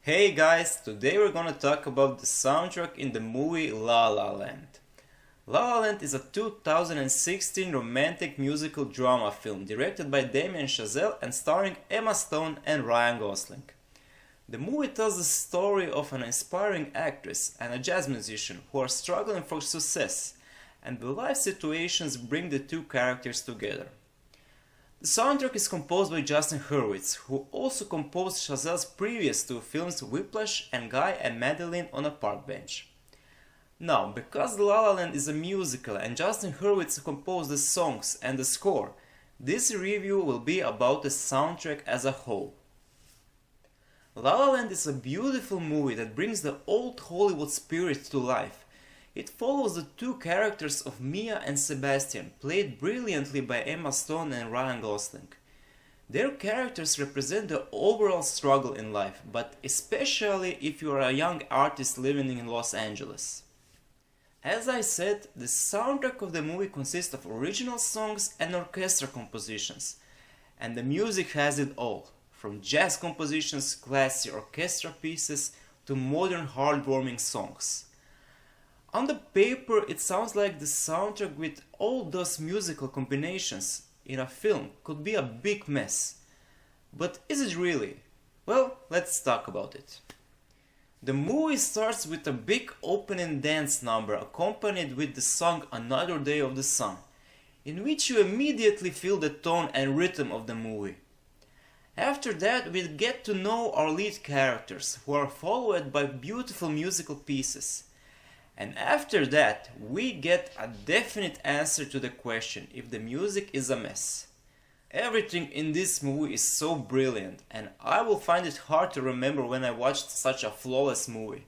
Hey guys, today we're gonna talk about the soundtrack in the movie La La Land. La La Land is a 2016 romantic musical drama film directed by Damien Chazelle and starring Emma Stone and Ryan Gosling. The movie tells the story of an inspiring actress and a jazz musician who are struggling for success, and the life situations bring the two characters together. The soundtrack is composed by Justin Hurwitz, who also composed Chazelle's previous two films Whiplash and Guy and Madeline on a Park Bench. Now, because La La Land is a musical and Justin Hurwitz composed the songs and the score, this review will be about the soundtrack as a whole. La La Land is a beautiful movie that brings the old Hollywood spirit to life. It follows the two characters of Mia and Sebastian, played brilliantly by Emma Stone and Ryan Gosling. Their characters represent the overall struggle in life, but especially if you are a young artist living in Los Angeles. As I said, the soundtrack of the movie consists of original songs and orchestra compositions, and the music has it all, from jazz compositions, classy orchestra pieces, to modern heartwarming songs. On the paper, it sounds like the soundtrack with all those musical combinations in a film could be a big mess. But is it really? Well, let's talk about it. The movie starts with a big opening dance number accompanied with the song Another Day of the Sun, in which you immediately feel the tone and rhythm of the movie. After that, we get to know our lead characters, who are followed by beautiful musical pieces. And after that, we get a definite answer to the question if the music is a mess. Everything in this movie is so brilliant, and I will find it hard to remember when I watched such a flawless movie.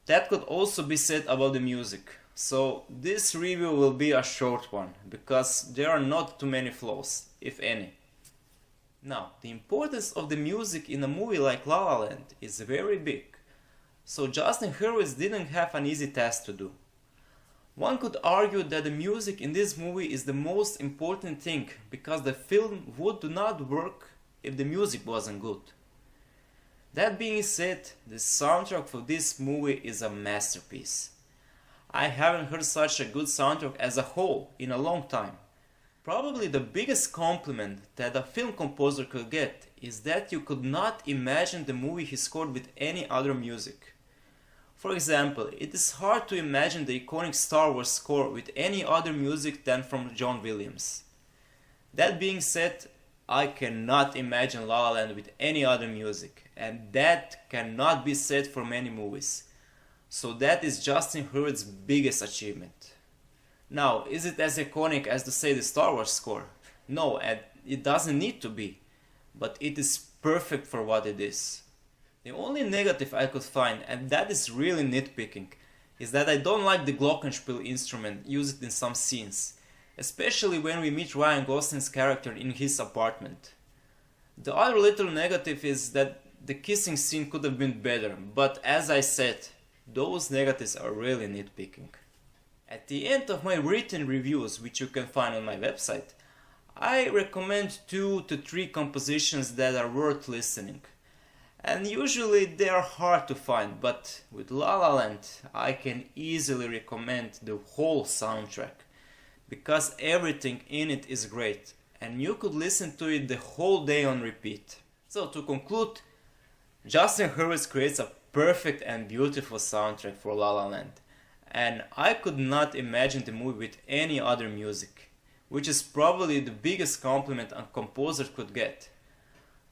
That could also be said about the music, so this review will be a short one, because there are not too many flaws, if any. Now, the importance of the music in a movie like La La Land is very big. So Justin Hurwitz didn't have an easy task to do. One could argue that the music in this movie is the most important thing because the film would not work if the music wasn't good. That being said, the soundtrack for this movie is a masterpiece. I haven't heard such a good soundtrack as a whole in a long time. Probably the biggest compliment that a film composer could get is that you could not imagine the movie he scored with any other music. For example, it is hard to imagine the iconic Star Wars score with any other music than from John Williams. That being said, I cannot imagine La La Land with any other music, and that cannot be said for many movies. So that is Justin Hurwitz's biggest achievement. Now, is it as iconic as to say the Star Wars score? No, and it doesn't need to be, but it is perfect for what it is. The only negative I could find, and that is really nitpicking, is that I don't like the glockenspiel instrument used in some scenes, especially when we meet Ryan Gosling's character in his apartment. The other little negative is that the kissing scene could have been better, but as I said, those negatives are really nitpicking. At the end of my written reviews, which you can find on my website, I recommend 2 to 3 compositions that are worth listening. And usually they are hard to find, but with La La Land I can easily recommend the whole soundtrack, because everything in it is great, and you could listen to it the whole day on repeat. So to conclude, Justin Hurwitz creates a perfect and beautiful soundtrack for La La Land, and I could not imagine the movie with any other music, which is probably the biggest compliment a composer could get.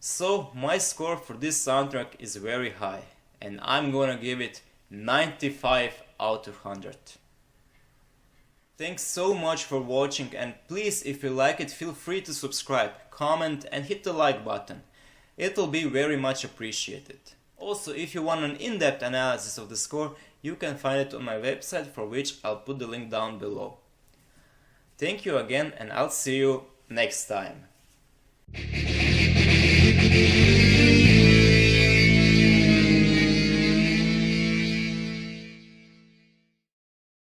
So my score for this soundtrack is very high, and I'm gonna give it 95 out of 100. Thanks so much for watching, and please, if you like it, feel free to subscribe, comment and hit the like button. It will be very much appreciated. Also, if you want an in-depth analysis of the score, you can find it on my website, for which I'll put the link down below. Thank you again, and I'll see you next time.